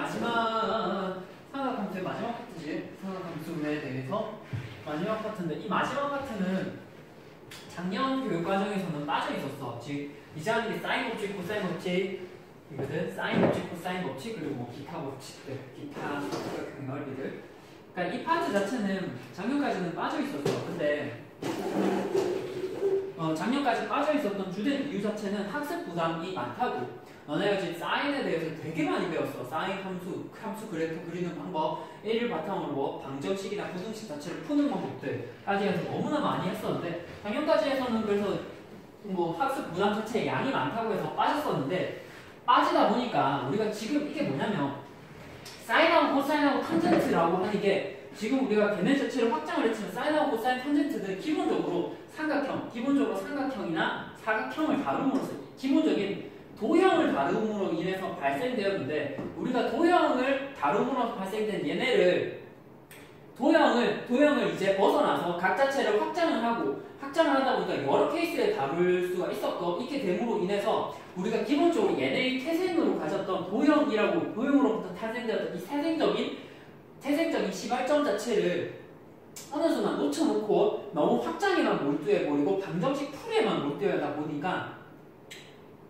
마지막 삼각함수의 마지막 파트지. 삼각함수에 대해서 마지막 파트인데 이 마지막 파트는 작년 교육과정에서는 빠져 있었어. 즉 이제 하는 게 사인 법칙, 코사인 법칙 이거든. 사인 법칙, 코사인 법칙 그리고 뭐 기타 법칙들, 기타 삼각형 넓이들. 그러니까 이 파트 자체는 작년까지는 빠져 있었어. 근데 작년까지 빠져 있었던 주된 이유 자체는 학습 부담이 많다고. 너네가 지금 사인에 대해서 되게 많이 배웠어. 사인 함수 그래프 그리는 방법, 1일 바탕으로 뭐 방정식이나 부등식 자체를 푸는 방법들까지 해서 너무나 많이 했었는데 작년까지 해서는 그래서 뭐 학습 부담 자체에 양이 많다고 해서 빠졌었는데 빠지다 보니까 우리가 지금 이게 뭐냐면 사인하고 코사인하고 탄젠트라고 하는 게 지금 우리가 개념 자체를 확장을 했지만 사인하고 코사인 탄젠트는 기본적으로 삼각형이나 사각형을 다룸으로써 기본적인 도형을 다룸으로 인해서 발생되었는데 우리가 도형을 다룸으로 발생된 얘네를 도형을 이제 벗어나서 각 자체를 확장을 하다 보니까 여러 케이스에 다룰 수가 있게 됨으로 인해서 우리가 기본적으로 얘네의 태생으로 가졌던 도형으로부터 탄생되었던 이 태생적인 시발점 자체를 어느 순간 놓쳐놓고 너무 확장에만 몰두해버리고 방정식 풀이에만 몰두하다 보니까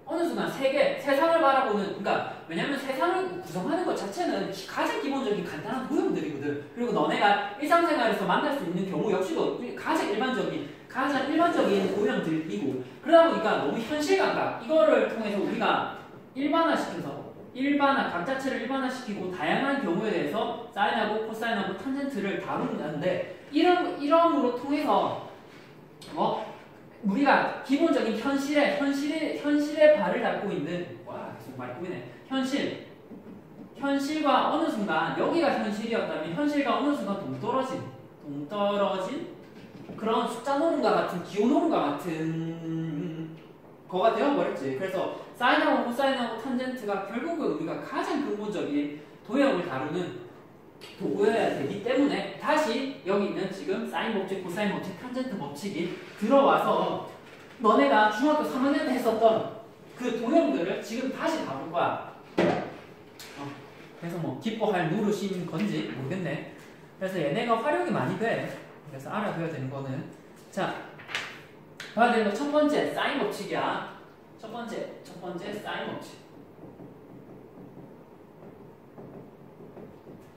어느 순간 세상을 바라보는, 그러니까 왜냐면 세상을 구성하는 것 자체는 가장 기본적인 간단한 도형들이거든. 그리고 너네가 일상생활에서 만날 수 있는 경우 역시도 가장 일반적인 도형들이고, 그러다 보니까 너무 현실감각 이거를 통해서 우리가 각 자체를 일반화시키고 다양한 경우에 대해서 사인하고 코사인하고 탄젠트를 다루는데 이러므로 통해서 우리가 기본적인 현실에 발을 닫고 있는 계속 말 꼬이네. 현실과 어느 순간 여기가 현실이었다면 현실과 어느 순간 동떨어진 그런 숫자 노름과 같은 기호 노름과 같은 거가 되어버렸지. 그래서 사인하고 코사인하고 탄젠트가 결국은 우리가 가장 근본적인 도형을 다루는 도구여야 되기 때문에 다시 여기 있는 지금 사인 법칙, 코사인 법칙, 탄젠트 법칙이 들어와서 너네가 중학교 3학년 때 했었던 그 도형들을 지금 다시 다룰 거야. 그래서 뭐 기뻐할 노릇인 건지 모르겠네. 그래서 얘네가 활용이 많이 돼. 그래서 알아둬야 되는 거는 자, 봐야 되는 거 첫 번째 사인 법칙이야. 첫 번째 사인 법칙.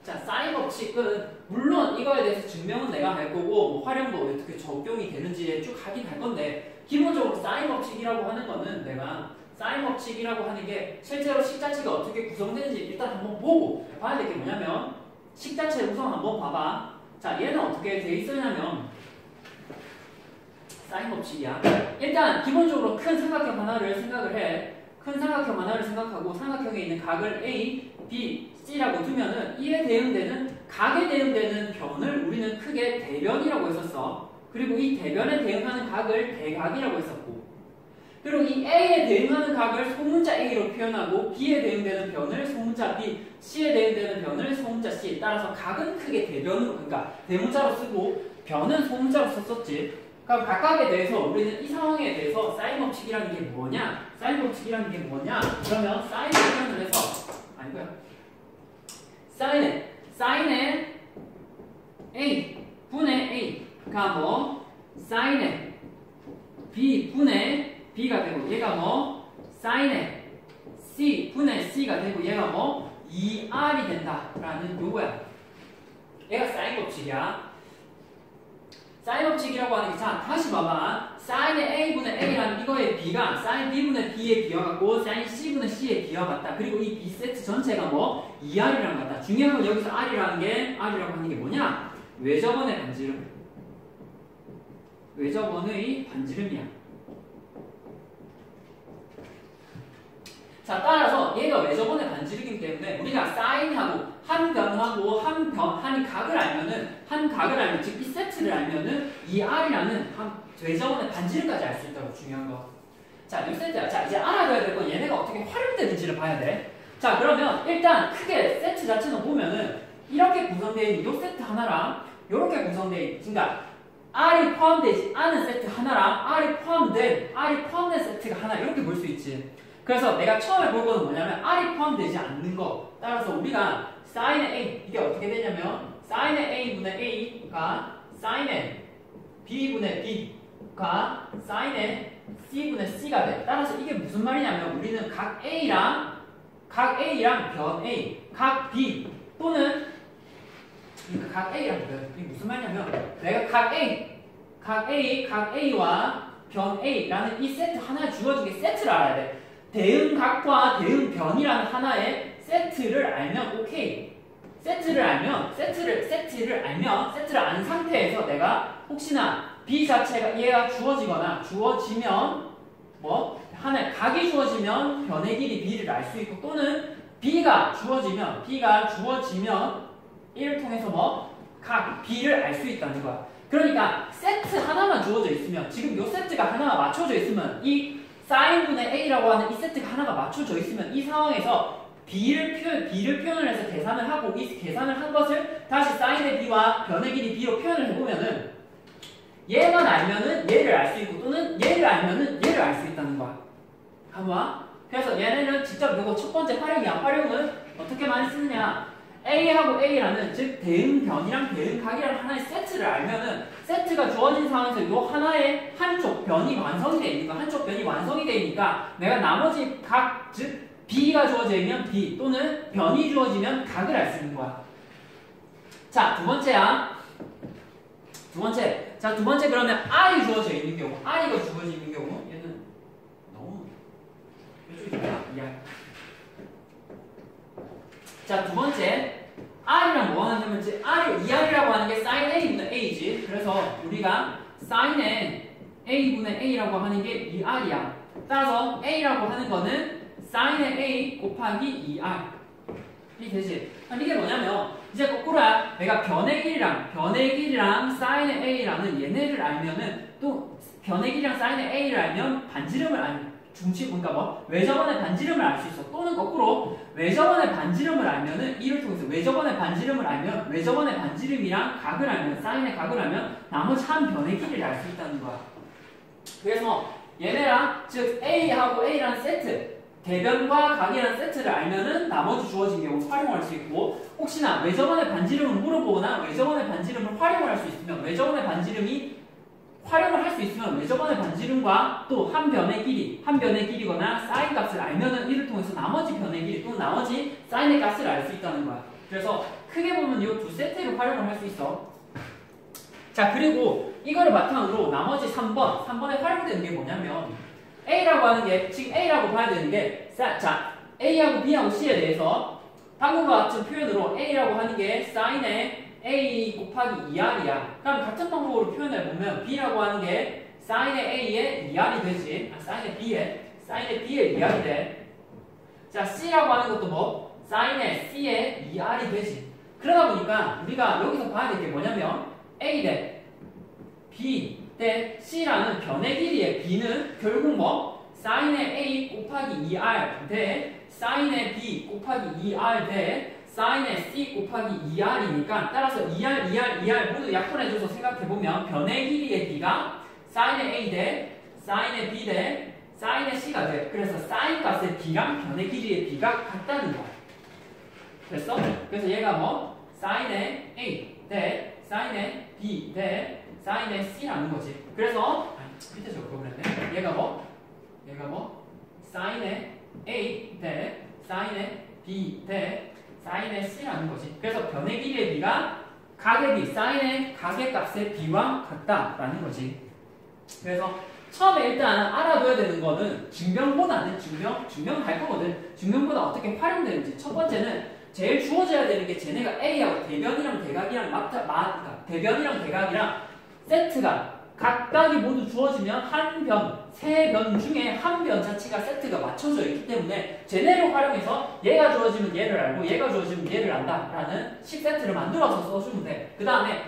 자, 사인 법칙은 물론 이거에 대해서 증명은 내가 할 거고 뭐 활용도 어떻게 적용이 되는지에 쭉 하긴 할 건데 기본적으로 사인 법칙이라고 하는 거는 내가 사인 법칙이라고 하는 게 실제로 식 자체가 어떻게 구성되는지 일단 한번 보고 봐야 될 게 뭐냐면 식 자체 우선 한번 봐봐. 자, 얘는 어떻게 돼 있으냐면 사인 법칙이야. 일단 기본적으로 큰 삼각형 하나를 생각을 해. 큰 삼각형 하나를 생각하고 삼각형에 있는 각을 A, B, C라고 두면은 이에 대응되는 각에 대응되는 변을 우리는 크게 대변이라고 했었어. 그리고 이 대변에 대응하는 각을 대각이라고 했었고, 그리고 이 A에 대응하는 각을 소문자 A로 표현하고 B에 대응되는 변을 소문자 B, C에 대응되는 변을 소문자 C. 따라서 각은 크게 대변으로, 그러니까 대문자로 쓰고 변은 소문자로 썼었지. 그럼 각각에 대해서 우리는 이 상황에 대해서 사인 법칙이라는 게 뭐냐? 그러면 사인을 표현을 해서 사인의 A 분의 A가 뭐 사인의 B 분의 B가 되고 얘가 뭐 사인의 C 분의 C가 되고 얘가 뭐 2R이 된다라는 요거야. 얘가 사인 법칙이야. 사인 법칙이라고 하는 게, 자, 다시 봐봐. 사인의 A분의 A라는 이거의 B가 사인 B분의 B의 B와 같고 사인 C분의 C의 B와 같다. 그리고 이 B 세트 전체가 뭐 2R이랑 같다. 중요한 건 여기서 R이라고 하는 게 뭐냐? 외접원의 반지름이야. 자, 따라서 얘가 외접원의 반지름이기 때문에 우리가 사인하고 한 각을 알면, 즉 이 세트를 알면은 이 R이라는 외접원의 반지름까지 알 수 있다고. 중요한 거. 자, 이 세트야. 자, 이제 알아둬야 될 건 얘네가 어떻게 활용되는지를 봐야 돼. 자, 그러면 일단 크게 세트 자체는 보면은 이렇게 구성되어 있는 이 세트 하나랑 이렇게 구성되어 있는, 그러니까 R이 포함되지 않은 세트 하나랑 R이 포함된 세트가 하나, 이렇게 볼 수 있지. 그래서 내가 처음에 볼 거는 뭐냐면 R이 포함되지 않는 거. 따라서 우리가 sin의 A 이게 어떻게 되냐면 sin의 A분의 A가 sin의 B분의 B가 sin의 C분의 C가 돼. 따라서 이게 무슨 말이냐면 우리는 각 A랑 변 A, 각 B 또는 각 A랑 변 이게 무슨 말이냐면 내가 각 A와 변 A라는 이 세트 하나에 주어진 게 세트를 알아야 돼. 대응각과 대응변이라는 하나의 세트를 알면 오케이. 세트를 아는 상태에서 내가 혹시나 B 자체가 얘가 주어지면 뭐 하나의 각이 주어지면 변의 길이 B를 알 수 있고 또는 B가 주어지면 이를 통해서 뭐 각 B를 알 수 있다는 거야. 그러니까 세트 하나만 주어져 있으면 지금 이 세트가 하나가 맞춰져 있으면 이 sin분의 A라고 하는 이 세트가 하나가 맞춰져 있으면 이 상황에서 B를 표현을 해서 계산을 하고 이 계산을 한 것을 다시 sin의 B와 변의 길이 B로 표현을 해보면은 얘만 알면은 얘를 알 수 있고 또는 얘를 알면은 얘를 알 수 있다는 거야. 한번 봐. 그래서 얘네는 직접 이거 첫 번째 활용이야. 활용은 어떻게 많이 쓰느냐. A하고 A라는 즉 대응변이랑 대응각이라는 하나의 세트를 알면은 세트가 주어진 상황에서 이 하나의 한쪽 변이 완성이 되니까 한쪽 변이 완성이 되니까 내가 나머지 각 즉 B가 주어지면 B 또는 변이 주어지면 각을 알 수 있는 거야. 자, 두 번째 그러면 R이 주어져 있는 경우 R이가 주어져 있는 경우 얘는 너무 이쪽이야. 자, 두 번째 R이랑 뭐 하냐면 이제 ER이라고 하는 게 sin A분의 A지. 그래서 우리가 sin의 A분의 A라고 하는 게 ER이야. 따라서 A라고 하는 거는 sin의 A 곱하기 ER 이 되지. 이게 뭐냐면 이제 거꾸로야. 내가 변의 길이랑 sin의 A라는 얘네를 알면은 또 변의 길이랑 sin의 A를 알면 반지름을 그러니까 뭐 외접원의 반지름을 알 수 있어. 또는 거꾸로 외접원의 반지름을 알면은 이를 통해서 외접원의 반지름을 알면 외접원의 반지름이랑 각을 알면 sin의 각을 알면 나머지 한 변의 길이를 알 수 있다는 거야. 그래서 얘네랑 즉 A하고 A라는 세트 대변과 각이라는 세트를 알면은 나머지 주어진 경우 활용할 수 있고 혹시나 외접원의 반지름을 물어보거나 외접원의 반지름을 활용을 할 수 있으면 외접원의 반지름이 활용을 할 수 있으면 외접원의 반지름과 또 한 변의 길이거나 사인 값을 알면은 이를 통해서 나머지 변의 길이 또는 나머지 사인의 값을 알 수 있다는 거야. 그래서 크게 보면 이 두 세트를 활용을 할 수 있어. 자, 그리고 이거를 바탕으로 나머지 3번에 활용되는 게 뭐냐면 A라고 하는 게 지금 A라고 봐야 되는 게 자, A하고 B하고 C에 대해서 방금과 같은 표현으로 A라고 하는 게 sin의 A 곱하기 2R이야. 그럼 같은 방법으로 표현해보면 B라고 하는 게 sin의 A의 2R이 되지. sin의 B의 2R이 돼. 자, C라고 하는 것도 뭐? sin의 C의 2R이 되지. 그러다 보니까 우리가 여기서 봐야 될 게 뭐냐면 A 대 B 대 C라는 변의 길이의 B는 결국 뭐? sin의 A 곱하기 2R 대 sin의 B 곱하기 2R 대 sin의 C 곱하기 2R이니까 따라서 2R 모두 약분해줘서 생각해보면 변의 길이의 B가 sin의 A 대 sin의 B 대 sin의 C가 돼. 그래서 sin 값의 B랑 변의 길이의 B가 같다는 거야. 됐어? 그래서 얘가 뭐 sin의 A 대 sin의 B 대 sin의 C라는 거지. 그래서 밑에 적어 그랬네. 얘가 뭐 sin의 A 대 sin의 B 대 sin의 C라는 거지. 그래서 변의 길이의 B가 각의 B, sin의 각의 값의 B와 같다라는 거지. 그래서 처음에 일단 알아둬야 되는 거는 증명보다는 증명 갈 거거든. 증명보다 어떻게 활용되는지. 첫 번째는 제일 주어져야 되는 게 쟤네가 A하고 대변이랑 대각이랑 대변이랑 대각이랑 세트가 각각이 모두 주어지면 한 변, 세 변 중에 한 변 자체가 세트가 맞춰져 있기 때문에 쟤네를 활용해서 얘가 주어지면 얘를 알고 얘가 주어지면 얘를 안다라는 식세트를 만들어서 써주면 돼. 그 다음에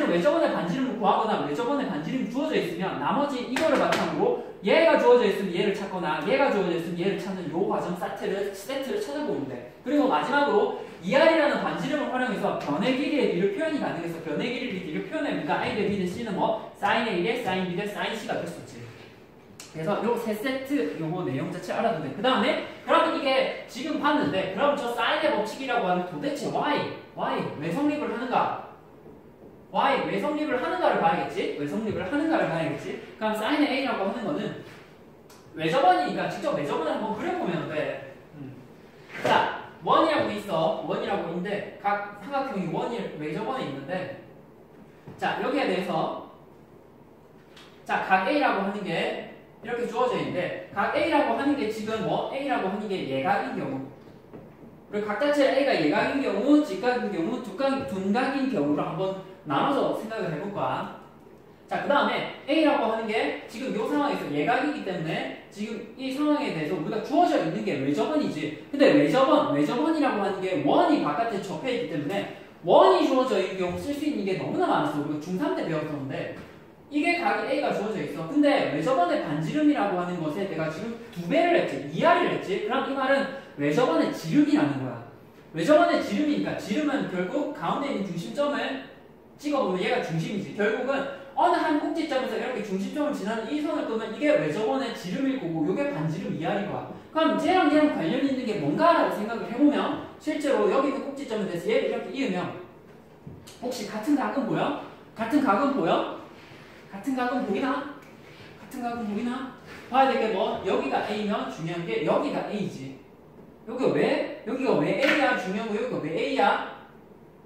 외접원의 반지름을 구하거나 외접원의 반지름이 주어져 있으면 나머지 이거를 바탕으로 얘가 주어져 있으면 얘를 찾거나 얘가 주어져 있으면 얘를 찾는 요 과정 세트를 찾아보면 돼. 그리고 마지막으로 ER이라는 반지름을 활용해서 변의 길이의 B를 표현이 가능해서 변의 길이의 B를 표현해보니까 A 대 B 대 C는 뭐 sin A 대 sin B 대 sin C가 됐었지. 그래서 요 세 세트 요거 내용 자체 알아도 돼. 그 다음에 그러면 이게 지금 봤는데 그럼 저 사인의 법칙이라고 하면 도대체 why 왜 성립을 하는가? why 왜 성립을 하는가를 봐야겠지? 왜 성립을 하는가를 봐야겠지? 그럼 사인의 a라고 하는 거는 외접원이니까 직접 외접원을 한번 그려보면 돼. 자, 원이라고 있어. 원이라고 있는데 각 삼각형이 원이 외접원에 있는데 자 여기에 대해서 자 각 a라고 하는 게 이렇게 주어져 있는데 각 a라고 하는 게 지금 뭐 a라고 하는 게 예각인 경우 그리고 각 자체 a가 예각인 경우, 직각인 경우, 둔각인 경우로 한번 나눠서 생각을 해볼 거야. 자, 그 다음에 a라고 하는 게 지금 이 상황에서 예각이기 때문에 지금 이 상황에 대해서 우리가 주어져 있는 게 외접원이지. 근데 외접원이라고 하는 게 원이 바깥에 접해 있기 때문에 원이 주어져 있는 경우 쓸 수 있는 게 너무나 많았어. 우리가 중3 때 배웠었는데 이게 각이 A가 주어져 있어. 근데 외접원의 반지름이라고 하는 것에 내가 지금 2배를 했지. 2R을 했지. 그럼 이 말은 외접원의 지름이라는 거야. 외접원의 지름이니까 지름은 결국 가운데 있는 중심점을 찍어보면 얘가 중심이지. 결국은 어느 한 꼭지점에서 이렇게 중심점을 지나는 이 선을 끄면 이게 외접원의 지름일 거고 이게 반지름 2R인 거야. 그럼 쟤랑 얘랑 관련이 있는 게 뭔가라고 생각을 해보면 실제로 여기 있는 꼭지점에 대해서 얘를 이렇게 이으면 혹시 같은 각은 보여? 같은 각은 보여? 같은 각은 보이나? 같은 각은 보이나? 봐야 될 게 뭐? 여기가 A면 중요한 게 여기가 A지. 여기가 왜 A야? 중요한 거 여기가 왜 A야?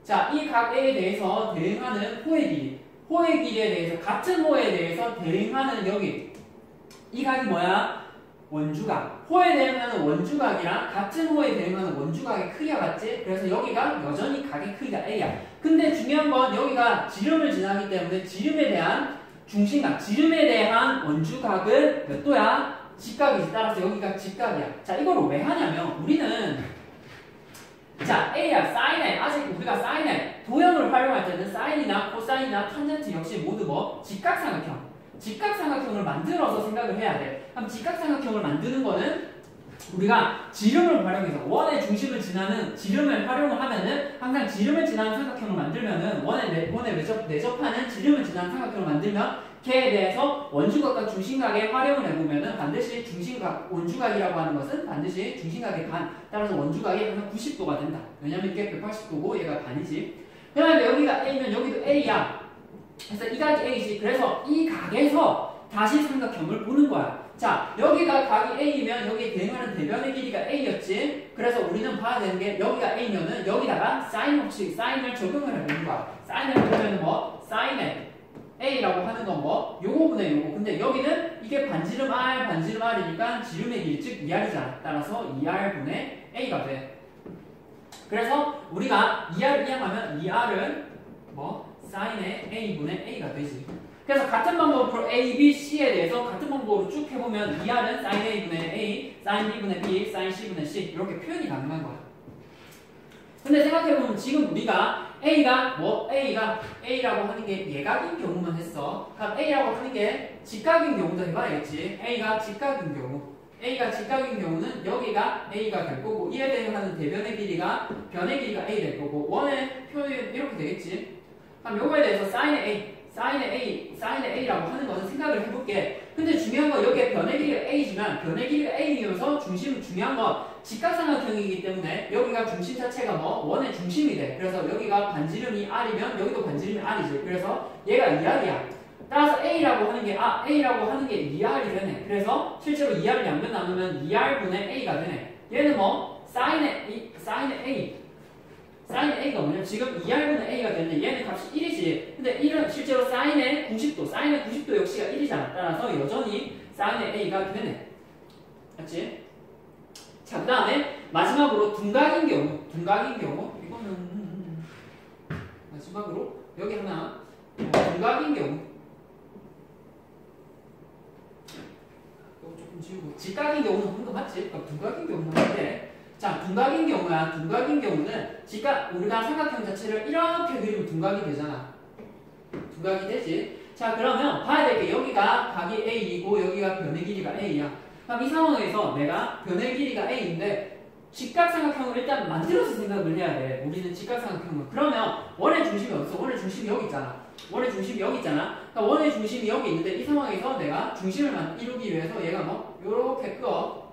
자, 이 각 A에 대해서 대응하는 호의 길이. 호의 길이에 대해서 같은 호에 대해서 대응하는 여기. 이 각이 뭐야? 원주각. 호에 대응하는 원주각이랑 같은 호에 대응하는 원주각의 크기가 같지? 그래서 여기가 여전히 각의 크기가 A야. 근데 중요한 건 여기가 지름을 지나기 때문에 지름에 대한 중심각, 지름에 대한 원주각은 몇 도야? 직각이지. 따라서 여기가 직각이야. 자, 이걸 왜 하냐면 우리는 자, A야, 사인에 아직 우리가 사인에 도형을 활용할 때는 사인이나 코사인이나 탄젠트 역시 모두 뭐? 직각삼각형. 직각삼각형을 만들어서 생각을 해야 돼. 그럼 직각삼각형을 만드는 거는 우리가 지름을 활용해서 원의 중심을 지나는 지름을 활용을 하면은 항상 지름을 지나는 삼각형을 만들면은 원에 내접하는 지름을 지나는 삼각형을 만들면 걔에 대해서 원주각과 중심각에 활용을 해보면은 반드시 원주각이라고 하는 것은 반드시 중심각의 반. 따라서 원주각이 항상 90도가 된다. 왜냐면 이게 180도고 얘가 반이지. 그 다음에 여기가 A면 여기도 A야. 그래서 이 각이 A지. 그래서 이 각에서 다시 삼각형을 보는 거야. 자, 여기가 각이 A면 여기에 대응하는 대변의 길이가 A였지. 그래서 우리는 봐야 되는 게 여기가 A면은 여기다가 사인 법칙, 사인을 적용을 해보는 거야. 사인을 해보면 뭐? 사인에 A라고 하는 건 뭐? 요거분의 요거. 근데 여기는 이게 반지름 R이니까 지름의 길이 즉 2R이잖아. 따라서 2R분의 A가 돼. 그래서 우리가 2R 이항하면 2R은 뭐? 사인의 A분의 A가 되지. 그래서 같은 방법으로 A, B, C에 대해서 같은 방법으로 쭉 해보면 2R은 sin A분의 A, sin B분의 B, sin C분의 C 이렇게 표현이 가능한 거야. 근데 생각해보면 지금 우리가 A가 A라고 하는 게 예각인 경우만 했어. 그럼 A라고 하는 게 직각인 경우도 해봐야겠지. A가 직각인 경우는 여기가 A가 될 거고 이에 대응하는 대변의 길이가 변의 길이가 A 될 거고 원의 표현 이렇게 되겠지. 그럼 요거에 대해서 사인의 A라고 하는 것은 생각을 해볼게. 근데 중요한 건 여기에 변의 길이가 A지만 변의 길이가 A이면서 중요한 건 직각삼각형이기 때문에 여기가 중심 자체가 뭐? 원의 중심이 돼. 그래서 여기가 반지름이 R이면 여기도 반지름이 R이지. 그래서 얘가 2R이야. 따라서 A라고 하는 게 2R이 되네. 그래서 실제로 2R을 양변 나누면 2R분의 A가 되네. 얘는 뭐? 사인의 A가 뭐냐면 지금 2R분의 A가 되는데 얘는 값이 1이지. 근데 1은 실제로 사인의 90도 역시가 1이잖아. 따라서 여전히 사인의 A가 되네. 맞지? 자, 그 다음에 마지막으로 둔각인 경우 이거는 마지막으로 여기 하나 둔각인 경우 이거 조금 지우고 직각인 경우는 방금 맞지? 그러니까 둔각인 경우는 맞대. 자, 둔각인 경우는 우리가 삼각형 자체를 이렇게 그리면 둔각이 되잖아. 둔각이 되지. 자, 그러면 봐야 될 게 여기가 각이 A이고 여기가 변의 길이가 A야. 그럼 이 상황에서 내가 변의 길이가 A인데 직각삼각형을 일단 만들어서 생각을 해야 돼. 우리는 직각삼각형을. 그러면 원의 중심이 어딨어? 원의 중심이 여기 있잖아. 원의 중심이 여기 있잖아. 그러니까 원의 중심이 여기 있는데 이 상황에서 내가 중심을 이루기 위해서 얘가 뭐 요렇게 끄어.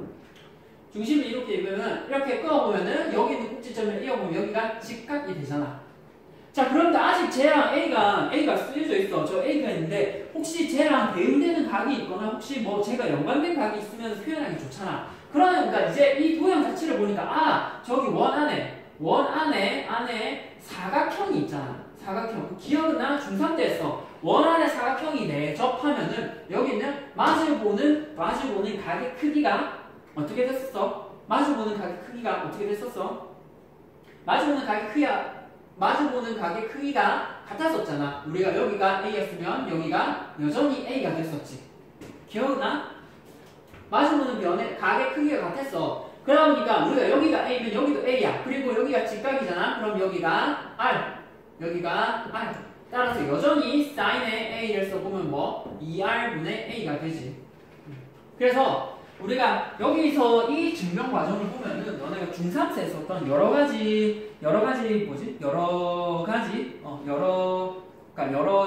중심을 이렇게 이렇게 끄어보면은 여기 있는 꼭지점을 이어보면 여기가 직각이 되잖아. 자, 그런데 아직 쟤랑 A가 쓰여져 있어. 저 A가 있는데 혹시 쟤랑 대응되는 각이 있거나 혹시 뭐 쟤가 연관된 각이 있으면 표현하기 좋잖아. 그러니까 이제 이 도형 자체를 보니까 아, 저기 원 안에 사각형이 있잖아. 사각형. 기억은 나 중3 때 했어. 원 안에 사각형이 내접하면은 여기는 마주보는 각의 크기가 어떻게 됐었어? 마주보는 각의 크기가 어떻게 됐었어? 마주보는 각의 크기가 같았었잖아. 우리가 여기가 A였으면 여기가 여전히 A가 됐었지. 기억나? 마주보는 각의 크기가 같았어. 그러니까 우리가 여기가 A면 여기도 A야. 그리고 여기가 직각이잖아. 그럼 여기가 R. 따라서 여전히 사인의 A를 써보면 뭐 2R분의 A가 되지. 그래서 우리가 여기서 이 증명 과정을 보면은 너네가 중3 때 썼던 여러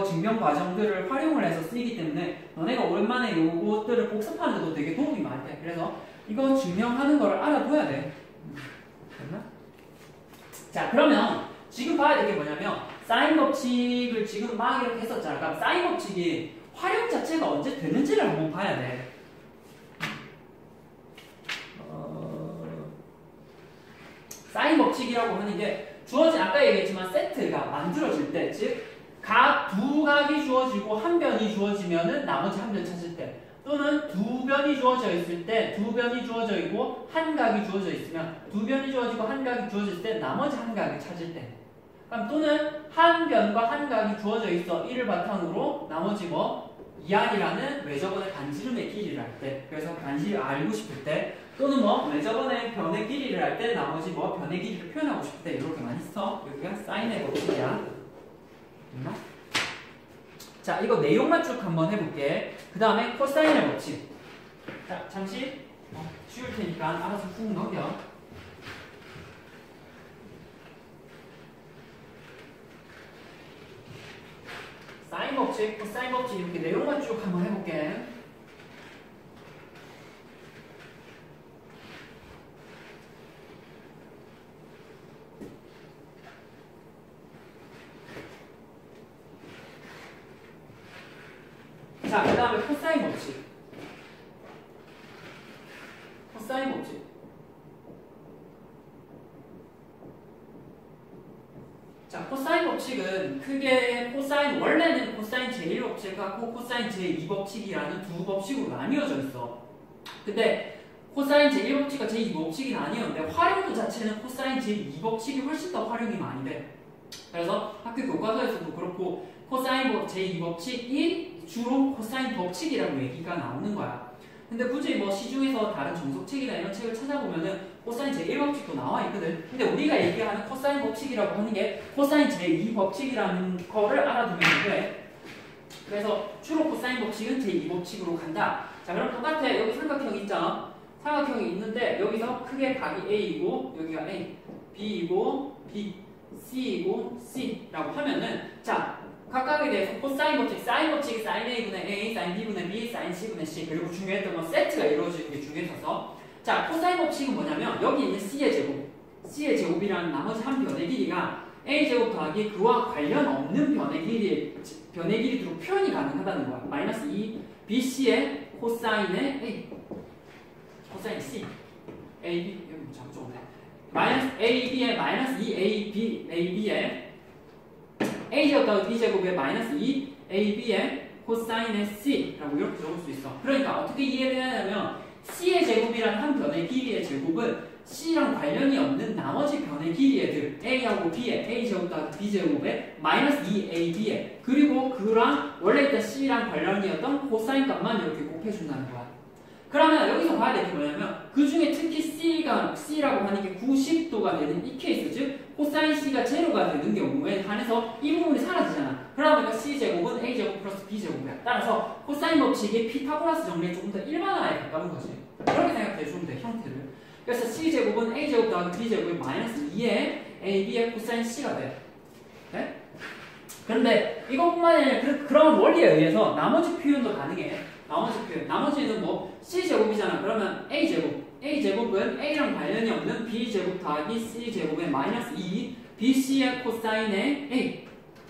증명 과정들을 활용을 해서 쓰이기 때문에 너네가 오랜만에 요것들을 복습하는데도 되게 도움이 많이 돼. 그래서 이거 증명하는 거를 알아둬야 돼. 됐나? 자, 그러면 지금 봐야 될 게 뭐냐면 사인 법칙을 지금 막 이렇게 했었잖아. 그러니까 사인 법칙이 활용 자체가 언제 되는지를 한번 봐야 돼. 사인 법칙이라고 하는 게 주어진 아까 얘기했지만 세트가 만들어질 때, 즉 두 각이 주어지고 한 변이 주어지면은 나머지 한 변 찾을 때, 또는 두 변이 주어져 있을 때, 두 변이 주어져 있고 한 각이 주어져 있으면 두 변이 주어지고 한 각이 주어질 때 나머지 한 각을 찾을 때, 그럼 또는 한 변과 한 각이 주어져 있어. 이를 바탕으로 나머지 뭐 2R이라는 외접원의 반지름의 길이를 할 때, 그래서 반지를 알고 싶을 때, 또는 뭐 외접원의 변의 길이를 할 때 나머지 뭐 변의 길이를 표현하고 싶을 때 이렇게 많이 써. 여기가 사인의 법칙이야. 됐나? 자, 이거 내용만 쭉 한번 해볼게. 그 다음에 코사인의 법칙. 자, 잠시 쉬울 테니까 알아서 훅 넘겨. 사인 법칙, 코사인 법칙 이렇게 내용만 쭉 한번 해볼게. 자, 그 다음에 코사인 법칙. 코사인 법칙. 자, 코사인 법칙은 크게 원래는 코사인 제1법칙과 코사인 제2법칙이라는 두 법칙으로 나뉘어져 있어. 근데 코사인 제1법칙과 제2법칙이 나뉘었는데 활용도 자체는 코사인 제2법칙이 훨씬 더 활용이 많이 돼. 그래서 학교 교과서에서도 그렇고 코사인 제2법칙이 주로 코사인 법칙이라고 얘기가 나오는 거야. 근데 굳이 뭐 시중에서 다른 정석책이나 이런 책을 찾아보면은 코사인 제1법칙도 나와 있거든. 근데 우리가 얘기하는 코사인 법칙이라고 하는 게 코사인 제2법칙이라는 거를 알아두면 돼. 그래서 주로 코사인 법칙은 제2법칙으로 간다. 자, 그럼 똑같아. 여기 삼각형이 있잖아. 삼각형이 있는데 여기서 크게 각이 A이고 여기가 A, B이고 B, C이고 C라고 하면은 자, 각각에 대해서 코사인 법칙, 사인 법칙이 사인 A분의 A, 사인 B분의 B, 사인 C분의 C, 그리고 중요했던 건 세트가 이루어지는 게 중요해서 자, 코사인 법칙은 뭐냐면 여기 있는 C의 제곱이라는 나머지 한 변의 길이가 A제곱 더하기 그와 관련 없는 변의 길이로 표현이 가능하다는 거야. 마이너스 2 BC의 코사인의 A, 코사인 C, AB, 여기 참 좋네. 마이너스 AB의 마이너스 2AB의 A제곱 더하기 B제곱의 마이너스 2AB의 코사인의 C라고 이렇게 적을 수 있어. 그러니까 어떻게 이해되냐면 C의 제곱이라는 한 변의 길이의 제곱은 C랑 관련이 없는 나머지 변의 길이의 들 A하고 B의 A제곱 더하기 B제곱의 마이너스 2AB의 그리고 그랑 원래 있던 C랑 관련이었던 코사인 값만 이렇게 곱해준다는 거야. 그러면 여기서 봐야 될 게 뭐냐면 그 중에 특히 C라고 하는 게 90도가 되는 이 케이스, 즉 코사인 C가 제로가 되는 경우에 한해서 이 부분이 사라지잖아. 그러니까 C제곱은 A제곱 플러스 B제곱이야. 따라서 코사인 법칙의 피타고라스 정리에 조금 더 일반화에 가까운 거지. 그렇게 생각해 주면 돼, 형태를. 그래서 C제곱은 A제곱 더하기 B제곱의 마이너스 2의 AB의 코사인 C가 돼. 네? 그런데 이것뿐만 아니라 그런 원리에 의해서 나머지 표현도 가능해. 나머지 표현. 나머지는 뭐 C제곱이잖아. 그러면 A제곱은 A랑 관련이 없는 B제곱 더하기 C제곱의 마이너스 2 BC의 코사인의 A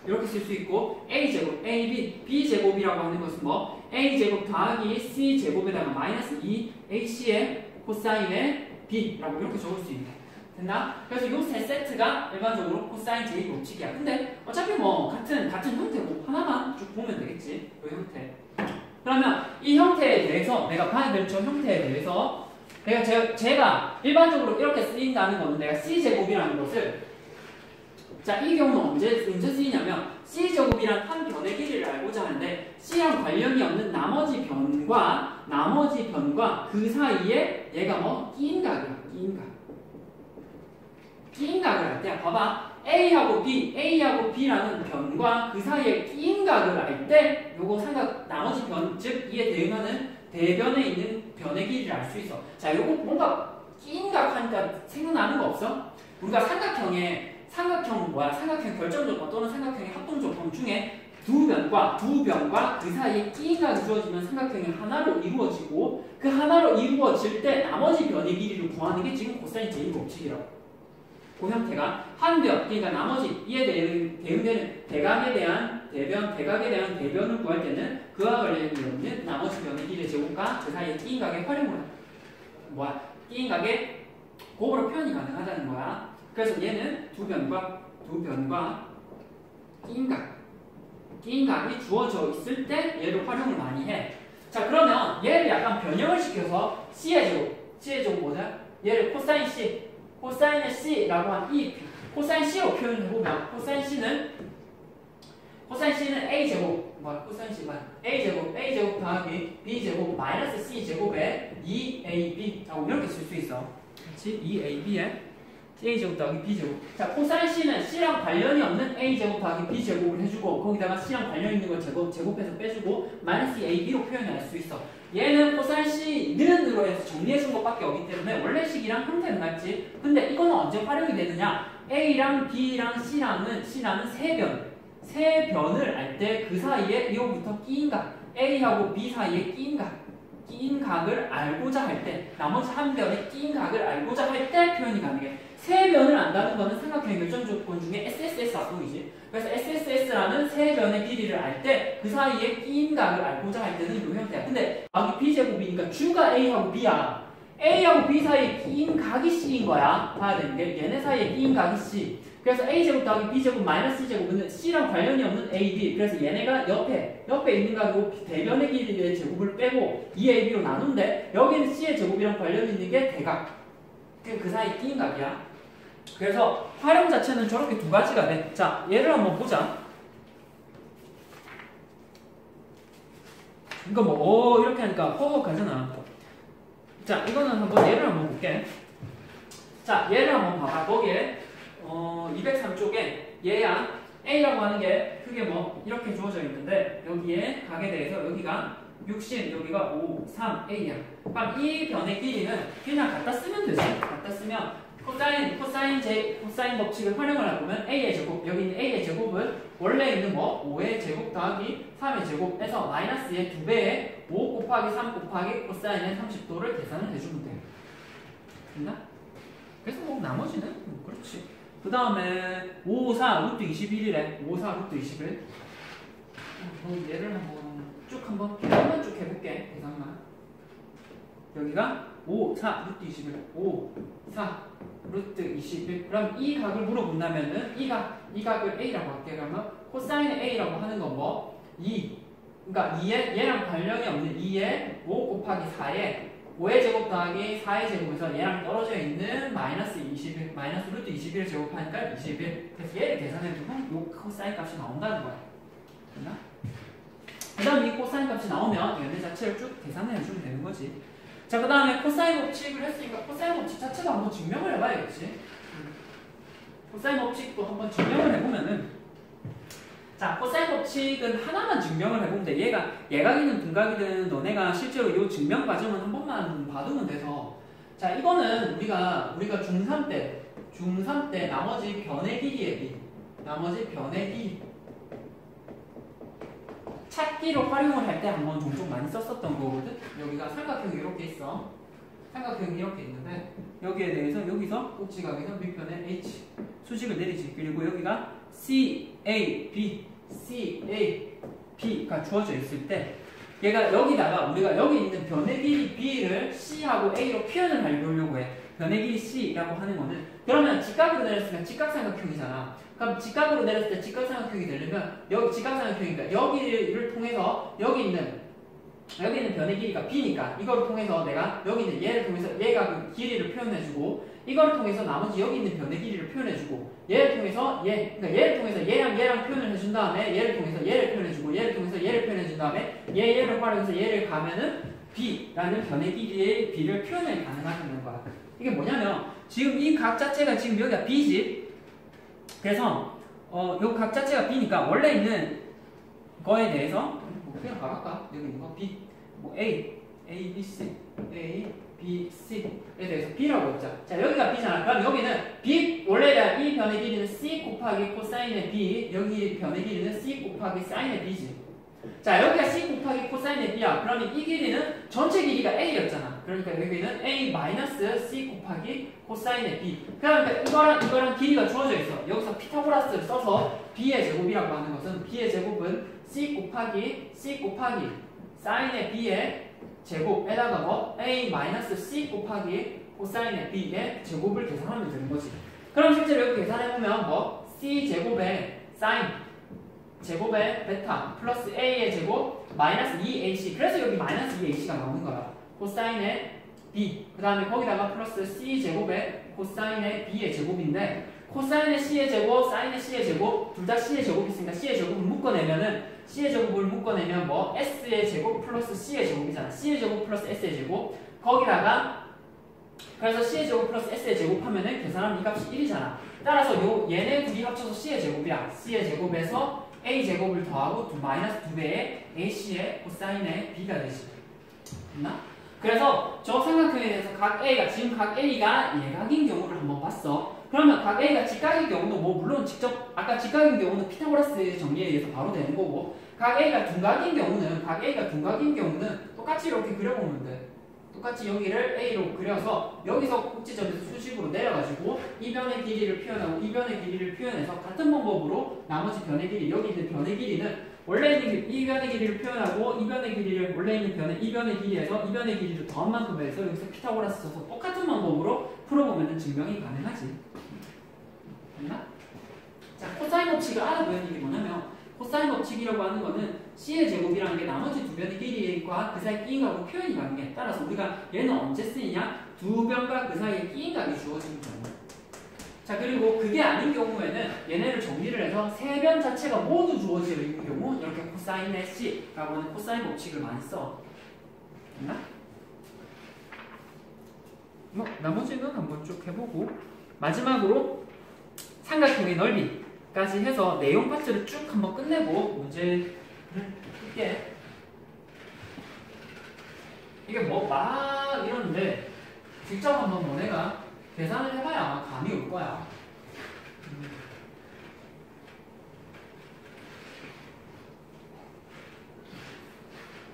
이렇게 쓸 수 있고 A제곱, AB, B제곱이라고 하는 것은 뭐 A제곱 더하기 C제곱에다가 마이너스 2 AC의 코사인의 B라고 이렇게 적을 수 있네. 됐나? 그래서 이 세 세트가 일반적으로 코사인 제곱 법칙이야. 근데 어차피 뭐 같은 형태고 하나만 쭉 보면 되겠지. 그 형태. 그러면 이 형태에 대해서 내가 봐야 될 저 형태에 대해서 제가 일반적으로 이렇게 쓰인다는 거는 내가 C제곱이라는 것을 자, 이 경우는 언제 쓰이냐면 C제곱이란 한 변의 길이를 알고자 하는데 C랑 관련이 없는 나머지 변과 그 사이에 얘가 뭐 끼인각이야. 끼인각을 할 때 봐봐. A하고 B라는 변과 그 사이에 끼인각을 알 때 요거 나머지 변, 즉 이에 대응하는 대변에 있는 변의 길이를 알 수 있어. 자, 요거 뭔가 끼인각 하니까 생각나는 거 없어? 우리가 삼각형 결정조건 또는 삼각형의 합동조건 중에 두 변과 그 사이에 끼인각이 주어지면 삼각형이 하나로 이루어지고 그 하나로 이루어질 때 나머지 변의 길이를 구하는 게 지금 코사인 제곱 법칙이라고. 그 형태가 한 변, 그러니까 나머지 이에 대응되는 대각에 대한 대변을 구할 때는 그와 관련이 없는 나머지 변의 길이의 제곱과 그 사이의 끼인각의 활용을 끼인각의 곱으로 표현이 가능하다는 거야. 그래서 얘는 두 변과 끼인각이 주어져 있을 때 얘를 활용을 많이 해. 자, 그러면 얘를 약간 변형을 시켜서 C의 제곱 뭐냐? 얘를 코사인의 C라고 한 이 코사인 C로 표현해보면 코사인 C는 A제곱 A제곱 더하기 B제곱 마이너스 C제곱에 2AB 이렇게 쓸 수 있어. 그렇지? 2AB에 A제곱 더하기 B제곱. 자, 코사인 C는 C랑 관련이 없는 A제곱 더하기 B제곱을 해주고 거기다가 C랑 관련 있는 걸 제곱해서 빼주고 마이너스 AB로 표현할 수 있어. 얘는 코사인 C는으로 해서 정리해준 것밖에 없기 때문에 원래 식이랑 형태는 같지. 근데 이거는 언제 활용이 되느냐? A랑 B랑 C라는 세 변을 알 때 그 사이에 이거부터 끼인각 A하고 B 사이에 끼인각을 알고자 할 때 나머지 한 변의 끼인각을 알고자 할 때 표현이 가능해. 세 변을 안다는 거는 삼각형의 결정조건 중에 SSS 합동이지. 그래서 SSS라는 세 변의 길이를 알 때 그 사이에 끼인각을 알고자 할 때는 이 형태야. 근데 여기 B제곱이니까 주가 A하고 B야. A하고 B 사이에 끼인각이 C인 거야. 봐야 되는 게 얘네 사이에 끼인각이 C. 그래서 A제곱 더하기 B제곱 마이너스 C제곱은 C랑 관련이 없는 AB. 그래서 얘네가 옆에 있는 거고 대변의 길이의 제곱을 빼고 2AB로 나누는데 여기는 C의 제곱이랑 관련이 있는 게 대각. 그 사이 끼인각이야. 그래서 활용 자체는 저렇게 두 가지가 돼. 자, 얘를 한번 보자. 이거 뭐 이렇게 하니까 허허하잖아. 자, 이거는 얘를 한번 볼게. 자, 얘를 한번 봐봐. 거기에 203쪽에 얘야 A라고 하는 게 크게 뭐 이렇게 주어져 있는데 여기에 각에 대해서 여기가 60, 여기가 5, 3, A야. 그럼 이 변의 길이는 그냥 갖다 쓰면 되지. 갖다 쓰면 코사인 법칙을 활용을 해보면 A의 제곱, 여기 있는 A의 제곱은 원래 있는 뭐 5의 제곱 더하기 3의 제곱에서 마이너스의 2배의 5 곱하기 3 곱하기 코사인의 30도를 계산을 해주면 돼요. 됐나? 그래서 뭐 나머지는 그렇지. 그 다음에 5, 4, 루트 21이래. 5, 4, 루트 21. 얘를 한번 계산만 쭉 해볼게. 계산만. 여기가 5, 4, 루트 21. 5, 4, 루트 21. 그럼 이 각을 물어본다면은 이 각을 A라고 할게. 그러면 코사인의 A라고 하는 건 뭐? 2. 그러니까 얘랑 관련이 없는 2에 5 곱하기 4에 5의 제곱 더하기 4의 제곱에서 얘랑 떨어져 있는 마이너스 21, 마이너스 루트 21을 제곱하니까 21. 그래서 얘를 계산해주면 요 코사인 값이 나온다는 거야. 됐나? 그 다음 이 코사인 값이 나오면 얘네 자체를 쭉 계산해주면 되는 거지. 자, 그 다음에 코사인 법칙을 했으니까 코사인 법칙 자체도 한번 증명을 해봐야겠지. 코사인 법칙도 한번 증명을 해보면은 자, 코사인 법칙은 하나만 증명을 해보면 돼. 얘가 예각이든 둔각이든 너네가 실제로 이 증명 과정은 한 번만 봐두면 돼서 자, 이거는 우리가 중3 때 나머지 변의 길이의 비 찾기로 활용을 할 때 한번 종종 많이 썼었던 거거든. 여기가 삼각형이 이렇게 있어. 삼각형이 이렇게 있는데 여기에 대해서 여기서 꼭지각에서 밑변에 H 수직을 내리지. 그리고 여기가 C, A, B, C, A, B가 주어져 있을 때 얘가 여기다가 우리가 여기 있는 변의 길이 B를 C하고 A로 표현을 하려고 해. 변의 길이 C라고 하는 거는 그러면 직각으로 내렸으면 직각삼각형이잖아. 그럼 직각으로 내렸을 때 직각삼각형이 되려면 여기 직각삼각형이니까 여기를 통해서 여기 있는 변의 길이가 B니까 이걸 통해서 내가 여기 있는 얘를 통해서 얘가 그 길이를 표현해주고 이걸 통해서 나머지 여기 있는 변의 길이를 표현해주고 얘를 통해서 그러니까 얘를 통해서 얘랑 표현을 해준 다음에 얘를 통해서 얘를 표현해주고 얘를 통해서 얘를 표현해준 다음에 얘를 활용해서 얘를 가면은 B라는 변의 길이의 B를 표현이 가능하다는 거야. 이게 뭐냐면 지금 이 각 자체가 지금 여기가 B지. 그래서 요 각 자체가 B니까 원래 있는 거에 대해서 그냥 가볼까? 여기 있는 거 B, 뭐 A, B, C, A, B, C에 대해서 B라고 했자. 자, 여기가 B잖아. 그럼 여기는 B, 원래 이 변의 길이는 C 곱하기 코사인의 B, 여기 변의 길이는 C 곱하기 사인의 B지. 자, 여기가 C 곱하기 코사인의 B야. 그러면 이 길이는 전체 길이가 A였잖아. 그러니까 여기는 A 마이너스 C 곱하기 코사인의 B. 그러니까 이거랑 길이가 주어져 있어. 여기서 피타고라스를 써서 B의 제곱이라고 하는 것은 B의 제곱은 C 곱하기 사인의 B의 제곱에다가 뭐 A 마이너스 C 곱하기 코사인의 B의 제곱을 계산하면 되는 거지. 그럼 실제로 이렇게 계산해보면 뭐 C 제곱에 사인 제곱에 베타 플러스 A의 제곱 마이너스 2AC. 그래서 여기 마이너스 2AC가 나오는 거야. 코사인의 B 그 다음에 거기다가 플러스 C 제곱에 코사인의 B의 제곱인데 코사인의 C의 제곱, 사인의 C의 제곱 둘 다 C의 제곱이 있으니까 C의 제곱을 묶어내면 뭐 S의 제곱 플러스 C의 제곱이잖아. C의 제곱 플러스 S의 제곱 거기다가 그래서 C의 제곱 플러스 S의 제곱 하면은 계산하면 이 값이 1이잖아. 따라서 얘네 둘이 합쳐서 C의 제곱이야. C의 제곱에서 A 제곱을 더하고 마이너스 2배의 AC의 코사인의 B가 되지. 됐나? 그래서 저 삼각형에 대해서 각 A가 지금 각 A가 예각인 경우를 한번 봤어. 그러면 각 A가 직각인 경우도 뭐 물론 직접 아까 직각인 경우는 피타고라스 정리에 의해서 바로 되는 거고 각 A가 둔각인 경우는 똑같이 이렇게 그려보면 돼. 똑같이 여기를 A로 그려서 여기서 꼭지점에서 수직으로 내려가지고 이 변의 길이를 표현하고 이 변의 길이를 표현해서 같은 방법으로 나머지 변의 길이 여기 있는 변의 길이는 원래 있는 이 변의 길이를 표현하고 이 변의 길이를 원래 있는 이 변의 길이에서 이 변의 길이를 더한 만큼 해서 여기서 피타고라스 써서 똑같은 방법으로 풀어보면 증명이 가능하지. 됐나? 자, 코사인 법칙을 알아둬야 되는 게 뭐냐면 코사인 법칙이라고 하는 거는 C의 제곱이라는 게 나머지 두 변의 길이와 그 사이 끼인각으로 표현이 가능해. 따라서 우리가 얘는 언제 쓰이냐? 두 변과 그 사이에 끼인각이 주어지는 경우. 자, 그리고 그게 아닌 경우에는 얘네를 정리를 해서 세 변 자체가 모두 주어져 있는 경우 이렇게 코사인의 C라고 하는 코사인 법칙을 많이 써. 됐나? 뭐 나머지는 한번 쭉 해보고 마지막으로 삼각형의 넓이까지 해서 내용 파트를 쭉 한번 끝내고 문제를 풀게. 이게 뭐 막 이러는데 직접 한번 너네가 계산을 해봐야 아마 감이 올 거야.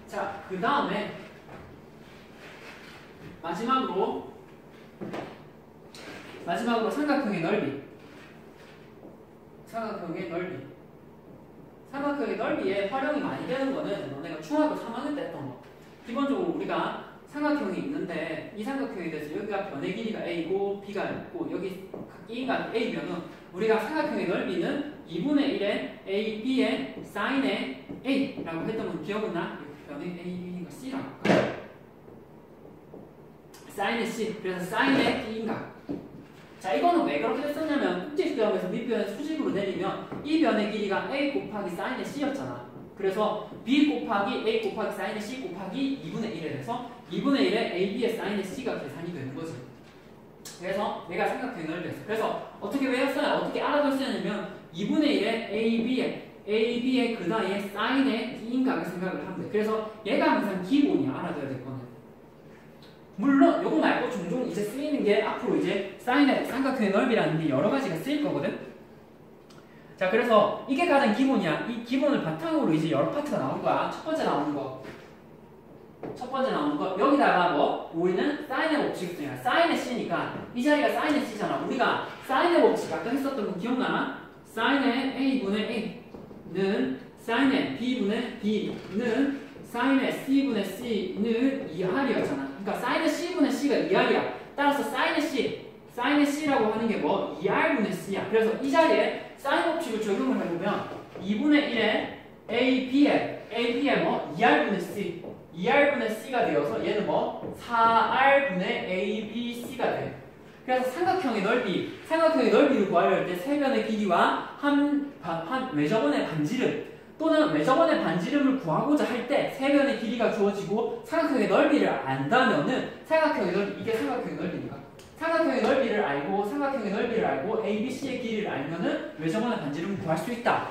자, 그 다음에 마지막으로 삼각형의 넓이. 삼각형의 넓이에 활용이 많이 되는 거는 너네가 중학교 3학년 때 했던 거. 기본적으로 우리가 삼각형이 있는데 이 삼각형에 대해서 여기가 변의 길이가 A고 B가 있고 여기 끼인각 A면은 우리가 삼각형의 넓이는 2분의 1의 A, B의 사인의 A라고 했던 건 기억은 나? 변의 A, B인가 C라고 할까? 사인의 C. 그래서 사인의 끼인각. 자, 이거는 왜 그렇게 됐었냐면 꼭지점에서 밑변을 수직으로 내리면 이 변의 길이가 A 곱하기 사인의 C였잖아. 그래서 B 곱하기 A 곱하기 사인의 C 곱하기 2분의 1에 대해서 2분의 1에 AB의 사인의 C가 계산이 되는 거지. 그래서 내가 삼각형의 넓이였어. 그래서 어떻게 외웠어요? 어떻게 알아뒀냐면 2분의 1에 AB의 그 나이에 사인의 D인각을 생각을 하면 돼. 그래서 얘가 항상 기본이야. 알아둬야 될 거는. 물론 요거 말고 종종 이제 쓰이는 게 앞으로 이제 사인의 삼각형의 넓이라는 게 여러 가지가 쓰일 거거든. 자, 그래서 이게 가장 기본이야. 이 기본을 바탕으로 이제 여러 파트가 나올 거야. 첫 번째 나오는 거. 여기다가 뭐 우리는 사인의 법칙을 쓰니까 사인의 C니까 이 자리가 사인의 C잖아. 우리가 사인의 법칙 아까 했었던 거 기억나나? 사인의 A분의 A는 사인의 B분의 B는 사인의 C분의 C는 2R이었잖아. 그러니까 사인의 C분의 C가 2R이야. 따라서 사인의 C라고 하는 게 뭐? 2R분의 C야. 그래서 이 자리에 사인 법칙을 적용을 해보면 2분의 1에 AB에 뭐? 2R분의 C 2R분의 C가 되어서 얘는 뭐? 4R분의 ABC가 돼. 그래서 삼각형의 넓이를 구하려 할 때 세 변의 길이와 한 외접원의 반지름 또는 외접원의 반지름을 구하고자 할 때 세 변의 길이가 주어지고 삼각형의 넓이를 안다면은 이게 삼각형의 넓이니까 삼각형의 넓이를 알고 ABC의 길이를 알면은 외접원의 반지름을 구할 수 있다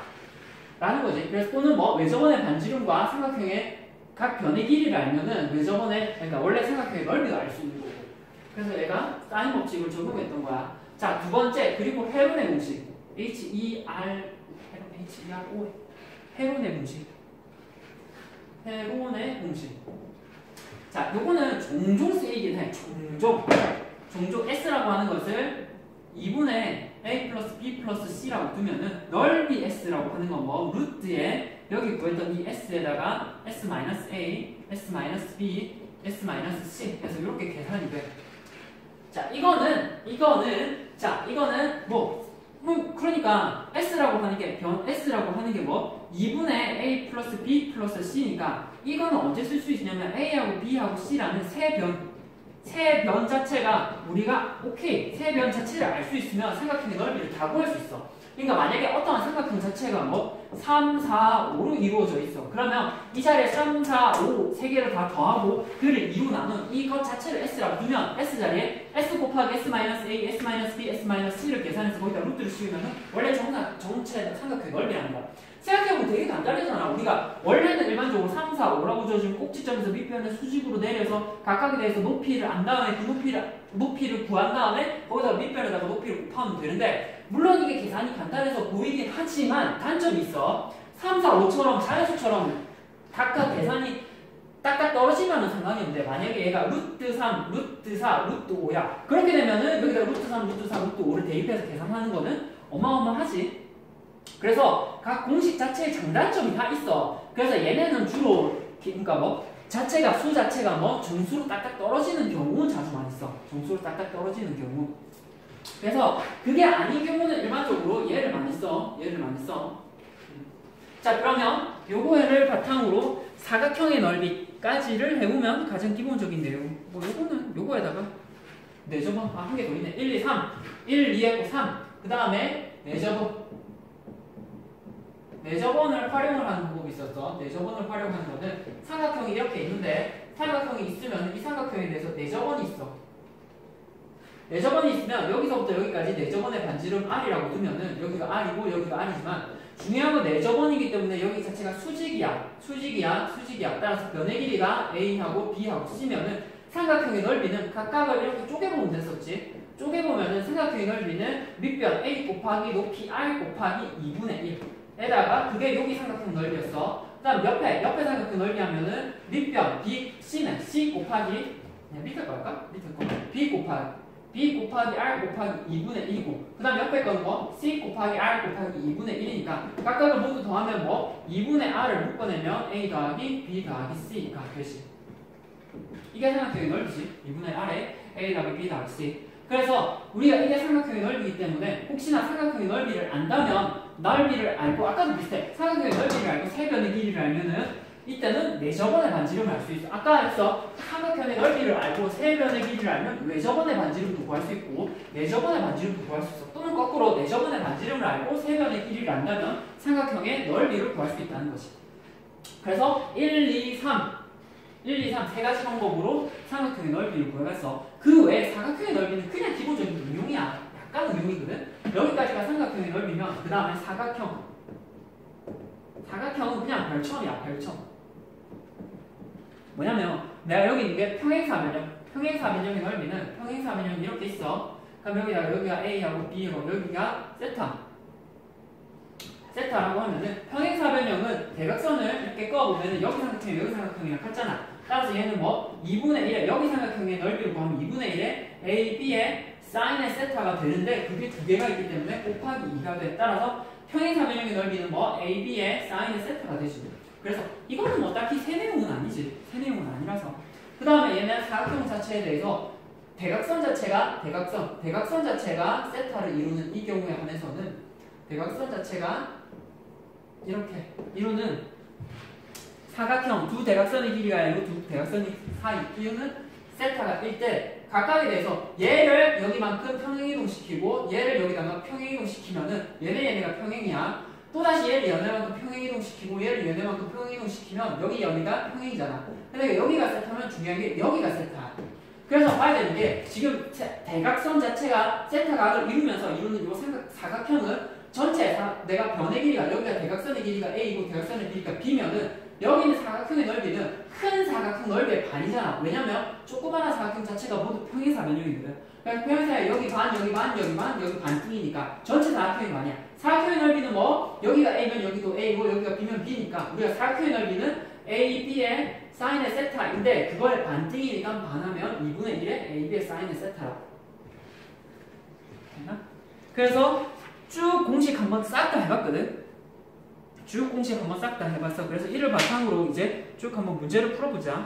라는 거지. 그래서 또는 뭐 외접원의 반지름과 삼각형의 각 변의 길이를 알면은 그러니까 원래 삼각형의 넓이도 알 수 있는 거고. 그래서 얘가 사인 법칙을 적용했던 거야. 자, 두 번째, 그리고 헤론의 공식. 헤론의 공식. 자, 요거는 종종 쓰이긴 해. 종종 S라고 하는 것을 2분의 A 플러스 B 플러스 C라고 두면은 넓이 S라고 하는 건 뭐? 루트에 여기 구했던 이 S에다가 S-A, S-B, S-C 해서 이렇게 계산이 돼. 자, 이거는 그러니까 S라고 하는 게 뭐? 2분의 A 플러스 B 플러스 C니까 이거는 언제 쓸 수 있냐면 A하고 B하고 C라는 세 변 자체가 우리가 세 변 자체를 알 수 있으면 삼각형의 넓이를 다 구할 수 있어. 그러니까 만약에 어떠한 삼각형 자체가 뭐 3, 4, 5로 이루어져 있어. 그러면 이 자리에 3, 4, 5 세 개를 다 더하고 그를 2로 나눈 이것 자체를 S라고 두면 S 자리에 S 곱하기 S-A, S-B, S-C를 계산해서 거기다 루트를 씌우면 원래 전체 삼각형의 넓이라는 거야. 생각해보면 되게 간단하잖아. 우리가 원래는 일반적으로 3, 4, 5라고 줘주면 꼭지점에서 밑변을 수직으로 내려서 각각에 대해서 높이를 안 다음에 그 높이를 구한 다음에 거기다가 밑변에다가 높이를 곱하면 되는데 물론 이게 계산이 간단해서 보이긴 하지만 단점이 있어. 3, 4, 5처럼 자연수처럼 각각 계산이 딱딱 떨어지면 상관이 없는데 만약에 얘가 루트 3, 루트 4, 루트 5야. 그렇게 되면은 여기다 루트 3, 루트 4, 루트 5를 대입해서 계산하는 거는 어마어마하지. 그래서 각 공식 자체의 장단점이 다 있어. 그래서 얘네는 주로 그러니까 뭐 수 자체가 뭐 정수로 딱딱 떨어지는 경우는 자주 많이 써. 정수로 딱딱 떨어지는 경우. 그래서 그게 아닌 경우는 일반적으로 얘를 많이 써. 자, 그러면 요거를 바탕으로 사각형의 넓이까지를 해보면 가장 기본적인 내용. 뭐 요거는 요거에다가 내접원 한 개 더 있네. 1, 2, 3. 1, 2 했고 3. 그 다음에 내접원을 활용을 하는 방법이 있었어. 내접원을 활용하는 거는 삼각형이 이렇게 있는데 삼각형이 있으면 이 삼각형에 대해서 내접원이 있어. 내접원이 있으면 여기서부터 여기까지 내접원의 반지름 R이라고 두면은 여기가 R이고 여기가 R이지만 중요한 건 내접원이기 때문에 여기 자체가 수직이야. 따라서 변의 길이가 A하고 B하고 C면은 삼각형의 넓이는 각각을 이렇게 쪼개보면 됐었지. 쪼개보면은 삼각형의 넓이는 밑변 A 곱하기 높이 R 곱하기 2분의 1 에다가 그게 여기 삼각형 넓이였어. 그 다음 옆에 삼각형 넓이 하면은 밑변 C는 C 곱하기 밑에 거 할까? B 곱하기 R 곱하기 2분의 1이고 그 다음 옆에 거는 뭐? C 곱하기 R 곱하기 2분의 1이니까 각각을 모두 더하면 뭐? 2분의 R을 묶어내면 A 더하기 B 더하기 C가 되지. 이게 삼각형의 넓이지. 2분의 R에 A 더하기 B 더하기 C. 그래서 우리가 이게 삼각형의 넓이기 때문에 혹시나 삼각형의 넓이를 안다면 넓이를 알고 아까도 비슷해. 삼각형의 넓이를 알고 세 변의 길이를 알면은 이때는 내접원의 반지름을 알 수 있어. 아까 했어. 삼각형의 넓이를 알고 세 변의 길이를 알면 외접원의 반지름도 구할 수 있고 내접원의 반지름도 구할 수 있어. 또는 거꾸로 내접원의 반지름을 알고 세 변의 길이를 안다면 삼각형의 넓이를 구할 수 있다는 거지. 그래서 1, 2, 3 세 가지 방법으로 삼각형의 넓이를 구해봤어. 그 외에 사각형의 넓이는 그냥 기본적인 응용이야. 약간 응용이거든. 여기까지가 삼각형의 넓이면 그 다음에 사각형은 그냥 별첨이야. 별첨. 뭐냐면 내가 여기 있는 게 평행사변형의 넓이는 평행사변형이 이렇게 있어. 그럼 여기가 A하고 B하고 여기가 세타. 세타라고 하면은 평행사변형은 대각선을 이렇게 꺼보면은 여기 삼각형, 여기 삼각형이랑 같잖아. 따라서 얘는 뭐 2분의 1에 여기 삼각형의 넓이를 구하면 2분의 1에 A, B의 사인의 세타가 되는데 그게 두 개가 있기 때문에 곱하기 2가 돼. 따라서 평행사변형의 넓이는 뭐 A, B의 사인의 세타가 되지. 그래서 이거는 뭐 딱히 새 내용은 아니지. 새 내용은 아니라서. 그 다음에 얘는 사각형 자체에 대해서 대각선 자체가 세타를 이루는 이 경우에 한해서는 대각선 자체가 이렇게 이루는 사각형 두 대각선의 길이가 아니고 두 대각선의 사이 이유는 세타가 1대 각각에 대해서 얘를 여기만큼 평행이동시키고 얘를 여기다가 평행이동시키면은 얘네가 평행이야. 또다시 얘를 얘네만큼 평행이동시키고 얘를 얘네만큼 평행이동시키면 여기 여기가 평행이잖아. 근데 여기가 세타면 중요한 게 여기가 세타. 그래서 봐야 되는 게 지금 대각선 자체가 세타각을 이루면서 이루는 이 사각형은 전체 내가 변의 길이가 여기가 대각선의 길이가 A이고 대각선의 길이가 B면은 여기 있는 사각형의 넓이는 큰 사각형 넓이의 반이잖아. 왜냐면 조그마한 사각형 자체가 모두 평행사변형이거든. 그러니까 평행사에 여기 반, 여기 반, 여기 반, 여기 반띵이니까 전체 사각형이 반이야. 사각형의 넓이는 뭐 여기가 A면 여기도 A고 여기가 B면 B니까 우리가 사각형의 넓이는 A, B의 사인의 세타인데 그거의 반띵이니까 반하면 2분의 1의 A, B의 사인의 세타라고. 됐나? 그래서 쭉 공식 한번 싹 다 해봤거든. 쭉 공식 한번 싹 다 해봤어. 그래서 이를 바탕으로 이제 쭉 한번 문제를 풀어보자.